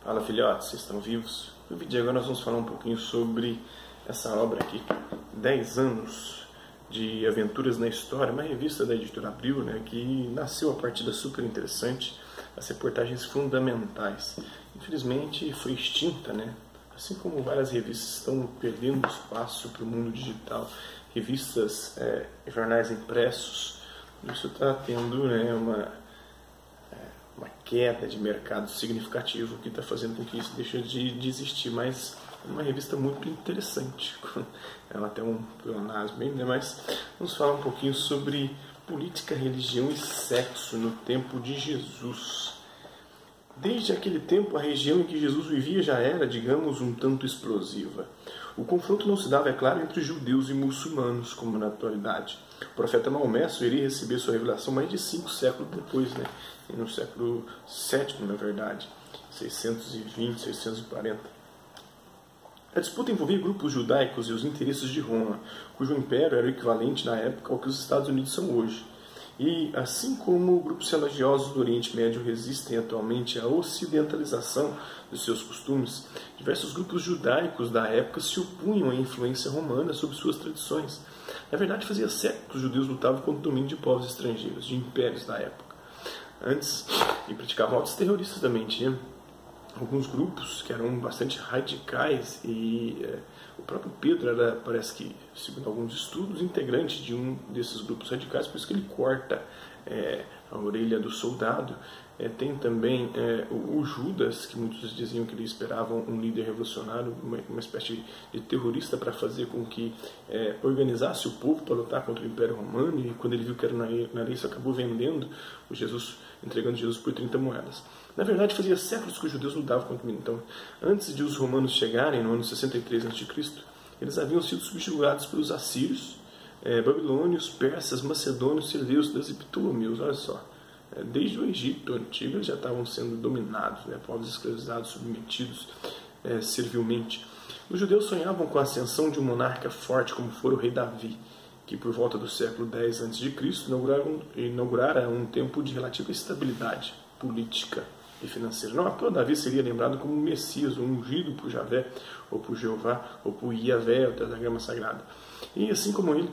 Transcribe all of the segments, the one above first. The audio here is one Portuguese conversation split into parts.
Fala filhotes, vocês estão vivos? No vídeo de agora nós vamos falar um pouquinho sobre essa obra aqui, 10 anos de aventuras na história, uma revista da editora Abril, né, que nasceu a partir da super interessante, as reportagens fundamentais. Infelizmente foi extinta, né? Assim como várias revistas estão perdendo espaço para o mundo digital, revistas, jornais impressos, isso está tendo, né, uma queda de mercado significativo que está fazendo com que isso deixe de existir, mas é uma revista muito interessante. Ela tem um pleonasmo bem, né? Mas vamos falar um pouquinho sobre política, religião e sexo no tempo de Jesus. Desde aquele tempo, a região em que Jesus vivia já era, digamos, um tanto explosiva. O confronto não se dava, é claro, entre judeus e muçulmanos, como na atualidade. O profeta Maomé só iria receber sua revelação mais de 5 séculos depois, né? No século VII, na verdade, 620, 640. A disputa envolvia grupos judaicos e os interesses de Roma, cujo império era o equivalente na época ao que os Estados Unidos são hoje. E, assim como grupos religiosos do Oriente Médio resistem atualmente à ocidentalização dos seus costumes, diversos grupos judaicos da época se opunham à influência romana sobre suas tradições. Na verdade, fazia séculos que os judeus lutavam contra o domínio de povos estrangeiros, de impérios da época. Antes, e praticavam atos terroristas também. Tinha alguns grupos que eram bastante radicais e o próprio Pedro era, parece que, segundo alguns estudos, integrante de um desses grupos radicais, por isso que ele corta a orelha do soldado. Tem também o Judas, que muitos diziam que eles esperavam um líder revolucionário, uma espécie de terrorista para fazer com que organizasse o povo para lutar contra o Império Romano, e quando ele viu que era nariz, acabou vendendo entregando Jesus por 30 moedas. Na verdade, fazia séculos que os judeus lutavam contra o mundo. Então, antes de os romanos chegarem, no ano 63 a.C., eles haviam sido subjugados pelos assírios, babilônios, persas, macedônios, seleucidas e ptolomeus. Olha só, desde o Egito antigo eles já estavam sendo dominados, né? Povos escravizados, submetidos servilmente. Os judeus sonhavam com a ascensão de um monarca forte como fora o rei Davi, que por volta do século X a.C. inaugurara um tempo de relativa estabilidade política e financeira. Não à toa Davi seria lembrado como Messias, ou ungido por Javé, ou por Jeová, ou por Iavé, o tetragrama sagrado. E assim como ele,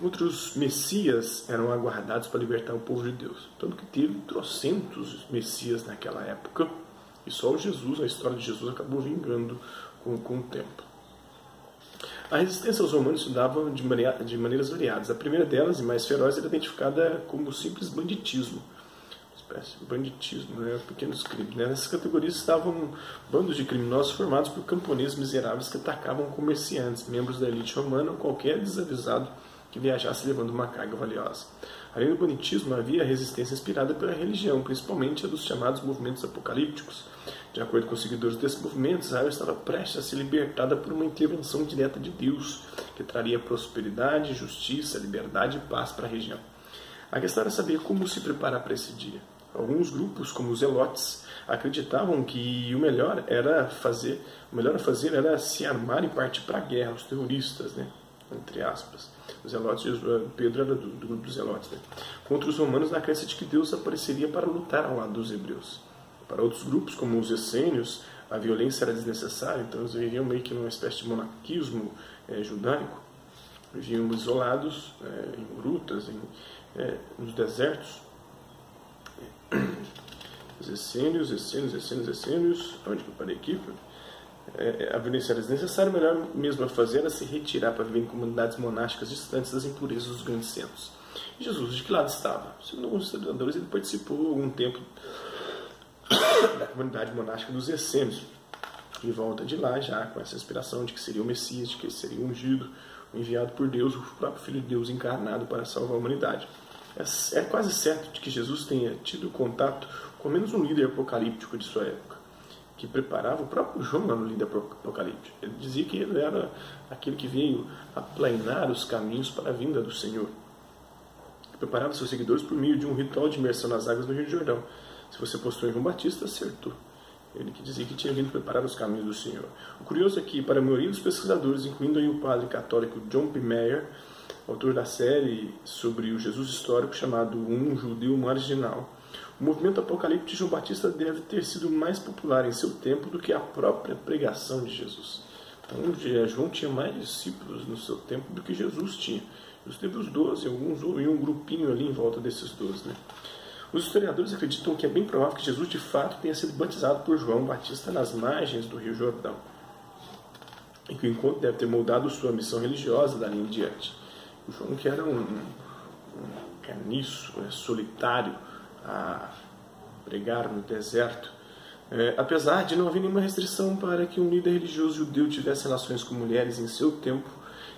outros Messias eram aguardados para libertar o povo de Deus. Tanto que teve trocentos Messias naquela época, e só a história de Jesus acabou vingando com o tempo. A resistência aos romanos se dava de maneiras variadas. A primeira delas, e mais feroz, era identificada como simples banditismo. Banditismo, né? Pequenos crimes. Né? Nessas categorias estavam bandos de criminosos formados por camponeses miseráveis que atacavam comerciantes, membros da elite romana ou qualquer desavisado que viajasse levando uma carga valiosa. Além do banditismo, havia resistência inspirada pela religião, principalmente a dos chamados movimentos apocalípticos. De acordo com os seguidores desses movimentos, Israel estava prestes a ser libertada por uma intervenção direta de Deus, que traria prosperidade, justiça, liberdade e paz para a região. A questão era saber como se preparar para esse dia. Alguns grupos, como os Zelotes, acreditavam que o melhor a fazer era se armar e partir para a guerra, os terroristas, né? Entre aspas. Os Zelotes, Pedro era do grupo dos Zelotes, né? Contra os romanos, na crença de que Deus apareceria para lutar ao lado dos hebreus. Para outros grupos, como os essênios, a violência era desnecessária, então eles viviam meio que numa espécie de monarquismo judaico. Viviam isolados, em grutas, nos desertos. Os essênios. Onde que eu parei aqui? A violência era desnecessária, o melhor mesmo a fazer era se retirar para viver em comunidades monásticas distantes das impurezas dos grandes centros. E Jesus, de que lado estava? Segundo alguns historiadores, ele participou algum tempo da comunidade monástica dos essênios. E volta de lá já com essa inspiração de que seria o Messias, de que ele seria ungido, enviado por Deus, o próprio Filho de Deus encarnado para salvar a humanidade. É quase certo de que Jesus tenha tido contato com ao menos um líder apocalíptico de sua época, que preparava o próprio João no líder apocalíptico. Ele dizia que ele era aquele que veio aplanar os caminhos para a vinda do Senhor. Ele preparava seus seguidores por meio de um ritual de imersão nas águas do Rio Jordão. Se você postou em João Batista, acertou. Ele que dizia que tinha vindo preparar os caminhos do Senhor. O curioso é que, para a maioria dos pesquisadores, incluindo aí o padre católico John P. Mayer, autor da série sobre o Jesus histórico chamado Um Judeu Marginal, O movimento apocalíptico de João Batista deve ter sido mais popular em seu tempo do que a própria pregação de Jesus. Então, João tinha mais discípulos no seu tempo do que Jesus tinha. Jesus teve os 12, alguns e um grupinho ali em volta desses 12. Né? Os historiadores acreditam que é bem provável que Jesus de fato tenha sido batizado por João Batista nas margens do Rio Jordão. E que o encontro deve ter moldado sua missão religiosa dali em diante. O João, que era um caniço, solitário, a pregar no deserto, apesar de não haver nenhuma restrição para que um líder religioso judeu tivesse relações com mulheres em seu tempo,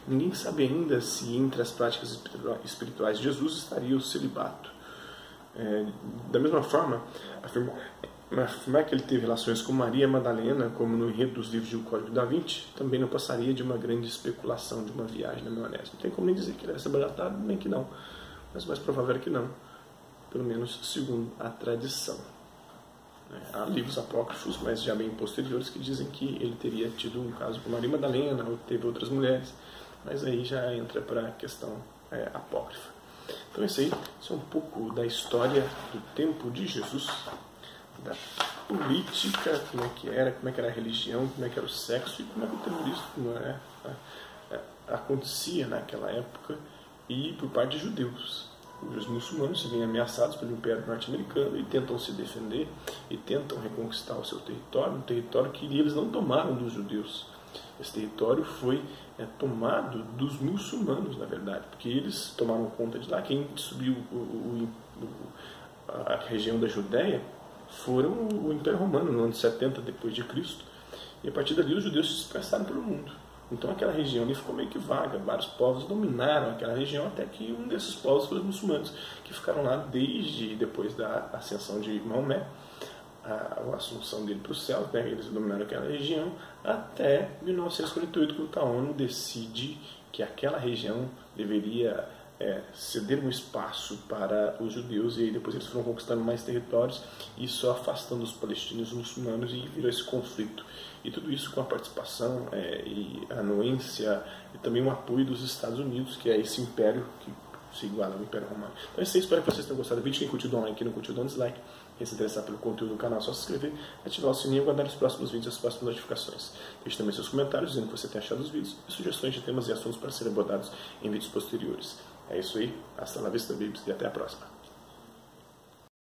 ninguém sabe ainda se entre as práticas espirituais de Jesus estaria o celibato. Da mesma forma, afirmar que ele teve relações com Maria Madalena, como no enredo dos livros de O Código da Vinci, também não passaria de uma grande especulação de uma viagem na maionese. Não tem como nem dizer que ele era celibatário, nem que não. Mas o mais provável era que não, pelo menos segundo a tradição. Há livros apócrifos, mas já bem posteriores, que dizem que ele teria tido um caso com Maria Madalena, ou teve outras mulheres, mas aí já entra para a questão apócrifa. Então isso é um pouco da história do tempo de Jesus, da política, como é que era a religião, como é que era o sexo e como é que o terrorismo acontecia naquela época e por parte de judeus. Os muçulmanos se veem ameaçados pelo Império Norte-Americano e tentam se defender e tentam reconquistar o seu território, um território que eles não tomaram dos judeus. Esse território foi tomado dos muçulmanos, na verdade, porque eles tomaram conta de lá. Quem subiu a região da Judéia foram o Império Romano, no ano 70 depois de Cristo, e a partir dali os judeus se dispersaram pelo mundo. Então aquela região ali ficou meio que vaga, vários povos dominaram aquela região, até que um desses povos foi os muçulmanos, que ficaram lá desde depois da ascensão de Maomé, a assunção dele para o céu, né? Eles dominaram aquela região, até 1948, quando a ONU decide que aquela região deveria ceder um espaço para os judeus, e aí depois eles foram conquistando mais territórios e só afastando os palestinos e os muçulmanos, e virou esse conflito. E tudo isso com a participação e anuência e também o apoio dos Estados Unidos, que é esse império que se iguala ao Império Romano. Então é isso aí, espero que vocês tenham gostado do vídeo. Quem curtiu, dá um like, quem não curtiu, dá um dislike. Quem se interessar pelo conteúdo do canal, é só se inscrever, ativar o sininho e aguardar os próximos vídeos e as próximas notificações. Deixe também seus comentários dizendo o que você tem achado dos vídeos e sugestões de temas e assuntos para serem abordados em vídeos posteriores. É isso aí, hasta la vista, babies, e até a próxima.